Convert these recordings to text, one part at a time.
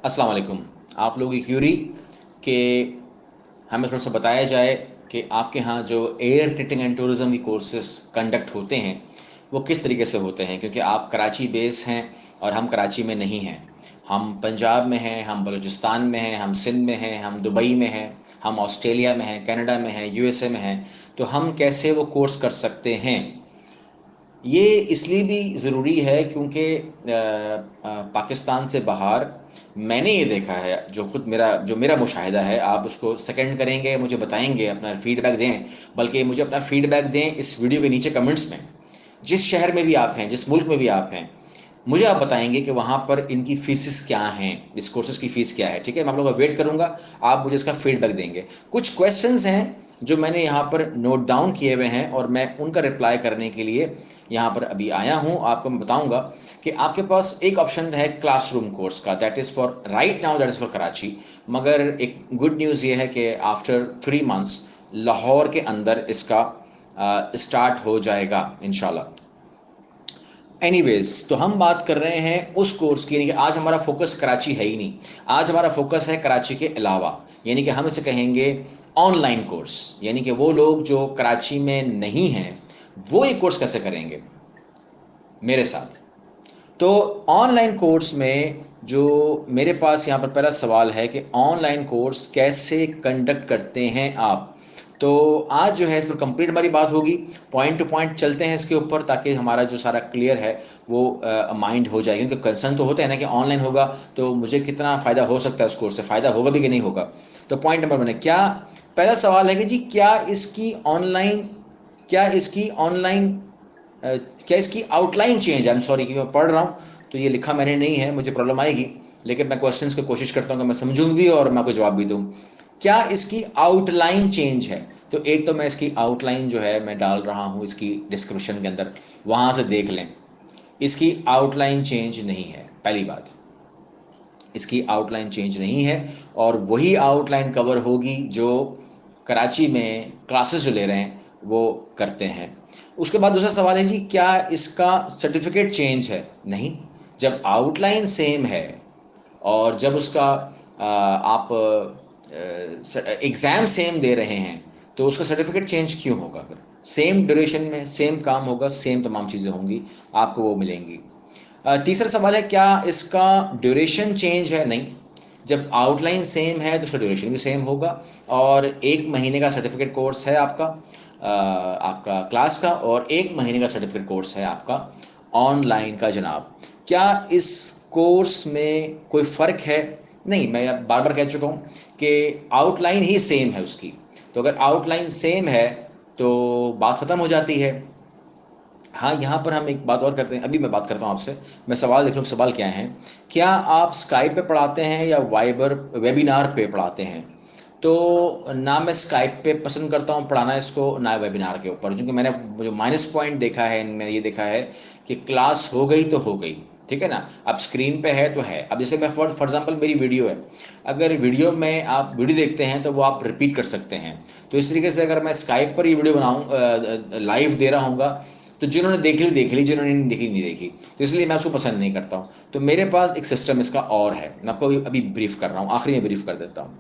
अस्सलाम वालेकुम। आप लोगों की क्यूरी कि हमें थोड़ा सा बताया जाए कि आपके यहाँ जो एयर टिकटिंग एंड टूरिज़्म की कोर्सेज कंडक्ट होते हैं वो किस तरीके से होते हैं, क्योंकि आप कराची बेस हैं और हम कराची में नहीं हैं। हम पंजाब में हैं, हम बलूचिस्तान में हैं, हम सिंध में हैं, हम दुबई में हैं, हम ऑस्ट्रेलिया में हैं, कनाडा में हैं, यूएसए में हैं। तो हम कैसे वो कोर्स कर सकते हैं? ये इसलिए भी ज़रूरी है क्योंकि पाकिस्तान से बाहर मैंने ये देखा है, जो मेरा मुशाहिदा है, आप उसको सेकंड करेंगे, मुझे बताएंगे, अपना फीडबैक दें। बल्कि मुझे अपना फीडबैक दें इस वीडियो के नीचे कमेंट्स में। जिस शहर में भी आप हैं, जिस मुल्क में भी आप हैं, मुझे आप बताएंगे कि वहाँ पर इनकी फीसिस क्या हैं, इस कोर्सेज की फ़ीस क्या है। ठीक है, मैं आप लोगों का वेट करूँगा, आप मुझे इसका फीडबैक देंगे। कुछ क्वेश्चंस हैं जो मैंने यहाँ पर नोट डाउन किए हुए हैं और मैं उनका रिप्लाई करने के लिए यहाँ पर अभी आया हूँ। आपको मैं बताऊँगा कि आपके पास एक ऑप्शन है क्लासरूम कोर्स का, that is for right now, that is for Karachi. मगर एक गुड न्यूज़ ये है कि आफ्टर 3 मंथ्स लाहौर के अंदर इसका स्टार्ट हो जाएगा इंशाल्लाह। एनीवेज, तो हम बात कर रहे हैं उस कोर्स की, यानी कि आज हमारा फोकस कराची है ही नहीं। आज हमारा फोकस है कराची के अलावा, यानी कि हम इसे कहेंगे ऑनलाइन कोर्स। यानी कि वो लोग जो कराची में नहीं हैं वो ये कोर्स कैसे करेंगे मेरे साथ। तो ऑनलाइन कोर्स में जो मेरे पास यहाँ पर पहला सवाल है कि ऑनलाइन कोर्स कैसे कंडक्ट करते हैं आप। तो आज जो है इस पर कंप्लीट हमारी बात होगी, पॉइंट टू पॉइंट चलते हैं इसके ऊपर, ताकि हमारा जो सारा क्लियर है वो माइंड हो जाए। क्योंकि कंसर्न तो होता है ना कि ऑनलाइन होगा तो मुझे कितना फ़ायदा हो सकता है, उस कोर्स से फ़ायदा होगा भी कि नहीं होगा। तो पॉइंट नंबर 1 है, क्या पहला सवाल है कि जी क्या इसकी ऑनलाइन क्या इसकी आउटलाइन चेंज है। आई एम सॉरी कि मैं पढ़ रहा हूँ तो ये लिखा मैंने नहीं है, मुझे प्रॉब्लम आएगी। लेकिन मैं क्वेश्चंस की कोशिश करता हूँ कि मैं समझूँ भी और मैं आपको जवाब भी दूँ। क्या इसकी आउटलाइन चेंज है? तो एक तो मैं इसकी आउटलाइन जो है मैं डाल रहा हूँ इसकी डिस्क्रिप्शन के अंदर, वहाँ से देख लें। इसकी आउटलाइन चेंज नहीं है, पहली बात। इसकी आउटलाइन चेंज नहीं है और वही आउटलाइन कवर होगी जो कराची में क्लासेस जो ले रहे हैं वो करते हैं। उसके बाद दूसरा सवाल है जी, क्या इसका सर्टिफिकेट चेंज है? नहीं। जब आउटलाइन सेम है और जब उसका आप एग्ज़ाम सेम दे रहे हैं तो उसका सर्टिफिकेट चेंज क्यों होगा? फिर सेम ड्यूरेशन में सेम काम होगा, सेम तमाम चीज़ें होंगी, आपको वो मिलेंगी। तीसरा सवाल है, क्या इसका ड्यूरेशन चेंज है? नहीं। जब आउटलाइन सेम है तो उसका ड्यूरेशन भी सेम होगा। और 1 महीने का सर्टिफिकेट कोर्स है आपका क्लास का, और 1 महीने का सर्टिफिकेट कोर्स है आपका ऑनलाइन का जनाब। क्या इस कोर्स में कोई फ़र्क है? नहीं, मैं बार बार कह चुका हूँ कि आउटलाइन ही सेम है उसकी। तो अगर आउटलाइन सेम है तो बात ख़त्म हो जाती है। हाँ, यहाँ पर हम एक बात और करते हैं, अभी मैं बात करता हूँ आपसे। मैं सवाल देख लूँ, सवाल क्या है। क्या आप स्काइप पे पढ़ाते हैं या वाइबर वेबिनार पे पढ़ाते हैं? तो ना मैं स्काइप पे पसंद करता हूँ पढ़ाना इसको, ना वेबिनार के ऊपर, क्योंकि मैंने जो माइनस पॉइंट देखा है इनमें, ये देखा है कि क्लास हो गई तो हो गई, ठीक है ना। अब स्क्रीन पे है तो है। अब जैसे मैं फॉर एग्जांपल मेरी वीडियो है, अगर वीडियो में आप वीडियो देखते हैं तो वो आप रिपीट कर सकते हैं। तो इस तरीके से अगर मैं स्काइप पर ये वीडियो बनाऊँ, लाइव दे रहा हूँ, तो जिन्होंने देख ली, जिन्होंने नहीं देखी नहीं देखी। तो इसलिए मैं उसको पसंद नहीं करता हूँ। तो मेरे पास एक सिस्टम इसका और है, मैं आपको अभी ब्रीफ कर रहा हूँ, आखिरी में ब्रीफ कर देता हूँ।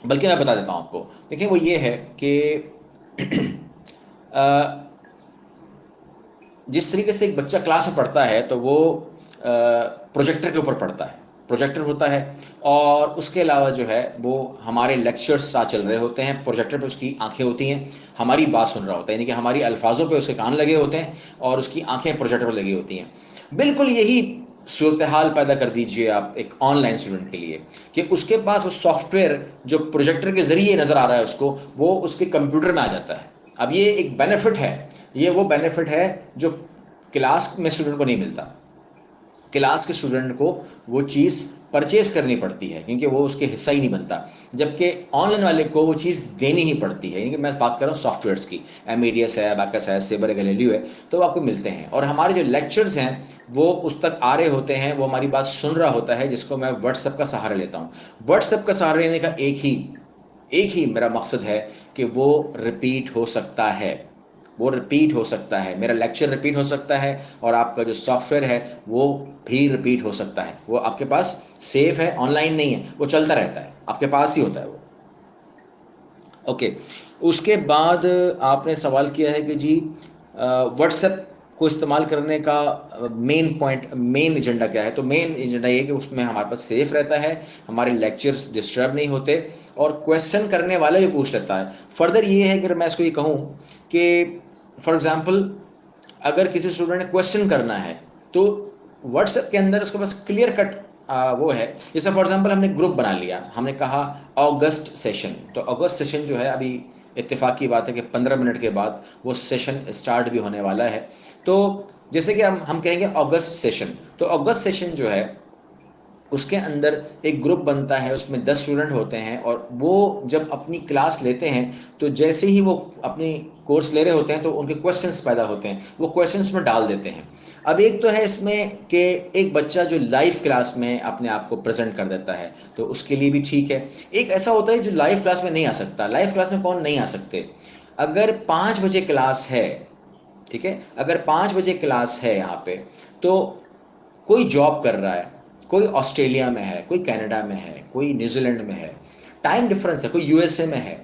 बल्कि मैं बता देता हूँ आपको। देखिए वो ये है कि अ, जिस तरीके से एक बच्चा क्लास में पढ़ता है तो वो प्रोजेक्टर के ऊपर पढ़ता है, प्रोजेक्टर होता है। और उसके अलावा जो है वो हमारे लेक्चर्स साथ चल रहे होते हैं, प्रोजेक्टर पे उसकी आंखें होती हैं, हमारी बात सुन रहा होता है, यानी कि हमारी अल्फाजों पे उसके कान लगे होते हैं और उसकी आंखें प्रोजेक्टर पर लगी होती हैं। बिल्कुल यही सूरत हाल पैदा कर दीजिए आप एक ऑनलाइन स्टूडेंट के लिए, कि उसके पास वो सॉफ्टवेयर जो प्रोजेक्टर के ज़रिए नज़र आ रहा है उसको, वो उसके कंप्यूटर में आ जाता है। अब ये एक बेनिफिट है, ये वो बेनिफिट है जो क्लास में स्टूडेंट को नहीं मिलता। क्लास के स्टूडेंट को वो चीज़ परचेज करनी पड़ती है क्योंकि वो उसके हिस्सा ही नहीं बनता, जबकि ऑनलाइन वाले को वो चीज़ देनी ही पड़ती है। यानी कि मैं बात कर रहा हूँ सॉफ्टवेयर्स की, एमेडियस है, अबैकस है, सेबर है, गैलीलियो है, तो वो आपको मिलते हैं। और हमारे जो लेक्चर्स हैं वो उस तक आ रहे होते हैं, वो हमारी बात सुन रहा होता है, जिसको मैं व्हाट्सएप का सहारा लेता हूँ। व्हाट्सएप का सहारा लेने का एक ही मेरा मकसद है कि वो रिपीट हो सकता है। वो रिपीट हो सकता है, मेरा लेक्चर रिपीट हो सकता है, और आपका जो सॉफ्टवेयर है वो भी रिपीट हो सकता है। वो आपके पास सेफ है, ऑनलाइन नहीं है, वो चलता रहता है, आपके पास ही होता है वो। ओके, उसके बाद आपने सवाल किया है कि जी व्हाट्सएप को इस्तेमाल करने का मेन पॉइंट, मेन एजेंडा क्या है। तो मेन एजेंडा ये कि उसमें हमारे पास सेफ रहता है, हमारे लेक्चर्स डिस्टर्ब नहीं होते, और क्वेश्चन करने वाला भी पूछ लेता है। फर्दर ये है कि अगर मैं इसको ये कहूँ कि फॉर एग्जांपल अगर किसी स्टूडेंट ने क्वेश्चन करना है तो व्हाट्सएप के अंदर उसके पास क्लियर कट वो है। जैसे फॉर एग्जांपल हमने ग्रुप बना लिया, हमने कहा अगस्त सेशन, तो अगस्त सेशन जो है अभी इत्तेफाक की बात है कि 15 मिनट के बाद वो सेशन स्टार्ट भी होने वाला है। तो जैसे कि हम कहेंगे अगस्त सेशन, तो अगस्त सेशन जो है उसके अंदर एक ग्रुप बनता है, उसमें 10 स्टूडेंट होते हैं, और वो जब अपनी क्लास लेते हैं तो जैसे ही वो अपनी कोर्स ले रहे होते हैं तो उनके क्वेश्चंस पैदा होते हैं, वो क्वेश्चंस में डाल देते हैं। अब एक तो है इसमें कि एक बच्चा जो लाइव क्लास में अपने आप को प्रेजेंट कर देता है, तो उसके लिए भी ठीक है। एक ऐसा होता है जो लाइव क्लास में नहीं आ सकता। लाइव क्लास में कौन नहीं आ सकते? अगर 5 बजे क्लास है, ठीक है, अगर 5 बजे क्लास है यहाँ पे, तो कोई जॉब कर रहा है, कोई ऑस्ट्रेलिया में है, कोई कनाडा में है, कोई न्यूजीलैंड में है, टाइम डिफरेंस है, कोई यूएसए में है।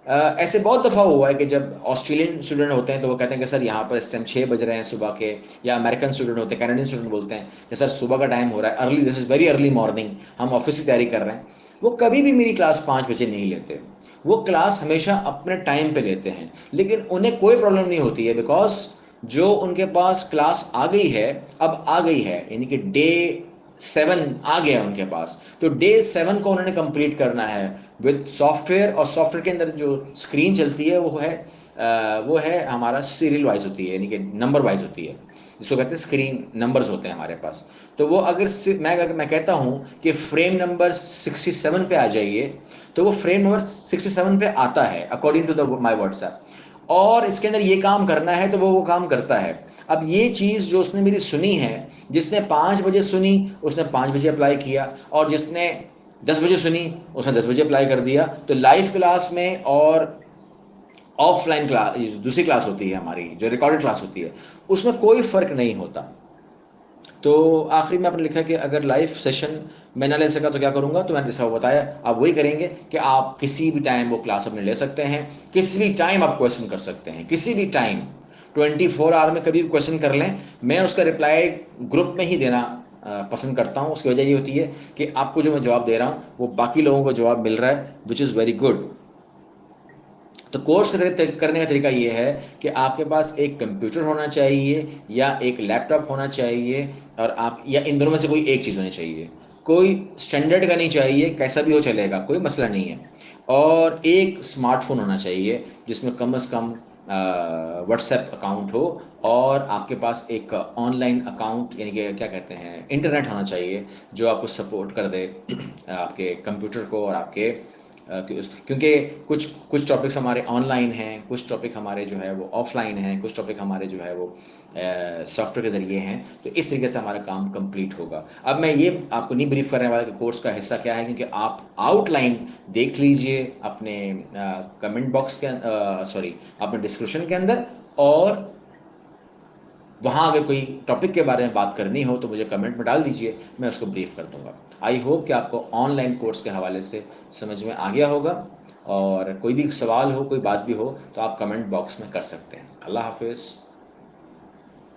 ऐसे बहुत दफ़ा हुआ है कि जब ऑस्ट्रेलियन स्टूडेंट होते हैं तो वो कहते हैं कि सर यहाँ पर इस टाइम 6 बज रहे हैं सुबह के, या अमेरिकन स्टूडेंट होते हैं, कैनेडियन स्टूडेंट बोलते हैं कि सर सुबह का टाइम हो रहा है, early, this is very early morning, हम ऑफिस की तैयारी कर रहे हैं। वो कभी भी मेरी क्लास 5 बजे नहीं लेते, वो क्लास हमेशा अपने टाइम पे लेते हैं, लेकिन उन्हें कोई प्रॉब्लम नहीं होती है, बिकॉज जो उनके पास क्लास आ गई है, अब आ गई है, यानी कि डे 7 आ गया उनके पास, तो डे 7 को उन्होंने कंप्लीट करना है विद सॉफ्टवेयर। और सॉफ्टवेयर के अंदर जो स्क्रीन चलती है वो है हमारा सीरियल वाइज होती है, यानी कि नंबर वाइज होती है, जिसको कहते हैं स्क्रीन नंबर्स होते हैं हमारे पास। तो वो अगर मैं कहता हूँ कि फ्रेम नंबर 67 पे आ जाइए, तो वो फ्रेम नंबर 67 पे आता है according to the my WhatsApp, और इसके अंदर ये काम करना है तो वो काम करता है। अब ये चीज़ जो उसने मेरी सुनी है, जिसने 5 बजे सुनी उसने 5 बजे अप्लाई किया, और जिसने 10 बजे सुनी उसने 10 बजे अप्लाई कर दिया। तो लाइव क्लास में और ऑफलाइन क्लास, दूसरी क्लास होती है हमारी जो रिकॉर्डेड क्लास होती है, उसमें कोई फ़र्क नहीं होता। तो आखिरी में आपने लिखा कि अगर लाइव सेशन मैं ना ले सका तो क्या करूँगा, तो मैंने जैसा वो बताया आप वही करेंगे कि आप किसी भी टाइम वो क्लास अपने ले सकते हैं, किसी भी टाइम आप क्वेश्चन कर सकते हैं, किसी भी टाइम 24 आवर में कभी भी क्वेश्चन कर लें। मैं उसका रिप्लाई ग्रुप में ही देना पसंद करता हूँ। उसकी वजह ये होती है कि आपको जो मैं जवाब दे रहा हूँ वो बाकी लोगों को जवाब मिल रहा है, विच इज़ वेरी गुड। तो कोर्स करने का तरीका ये है कि आपके पास एक कंप्यूटर होना चाहिए या एक लैपटॉप होना चाहिए, और आप या इन दोनों में से कोई एक चीज़ होनी चाहिए। कोई स्टैंडर्ड का नहीं चाहिए, कैसा भी हो चलेगा, कोई मसला नहीं है। और एक स्मार्टफोन होना चाहिए जिसमें कम से कम व्हाट्सएप अकाउंट हो, और आपके पास एक ऑनलाइन अकाउंट, यानी कि क्या कहते हैं, इंटरनेट होना चाहिए जो आपको सपोर्ट कर दे आपके कंप्यूटर को और आपके क्योंकि कुछ कुछ टॉपिक्स हमारे ऑनलाइन हैं, कुछ टॉपिक हमारे जो है वो ऑफलाइन हैं, कुछ टॉपिक हमारे जो है वो सॉफ्टवेयर के ज़रिए हैं। तो इस तरीके से हमारा काम कंप्लीट होगा। अब मैं ये आपको नहीं ब्रीफ करने वाला कि कोर्स का हिस्सा क्या है, क्योंकि आप आउटलाइन देख लीजिए अपने कमेंट बॉक्स के, सॉरी, अपने डिस्क्रिप्शन के अंदर, और वहाँ अगर कोई टॉपिक के बारे में बात करनी हो तो मुझे कमेंट में डाल दीजिए, मैं उसको ब्रीफ कर दूंगा। आई होप कि आपको ऑनलाइन कोर्स के हवाले से समझ में आ गया होगा, और कोई भी सवाल हो, कोई बात भी हो, तो आप कमेंट बॉक्स में कर सकते हैं। अल्लाह हाफिज़।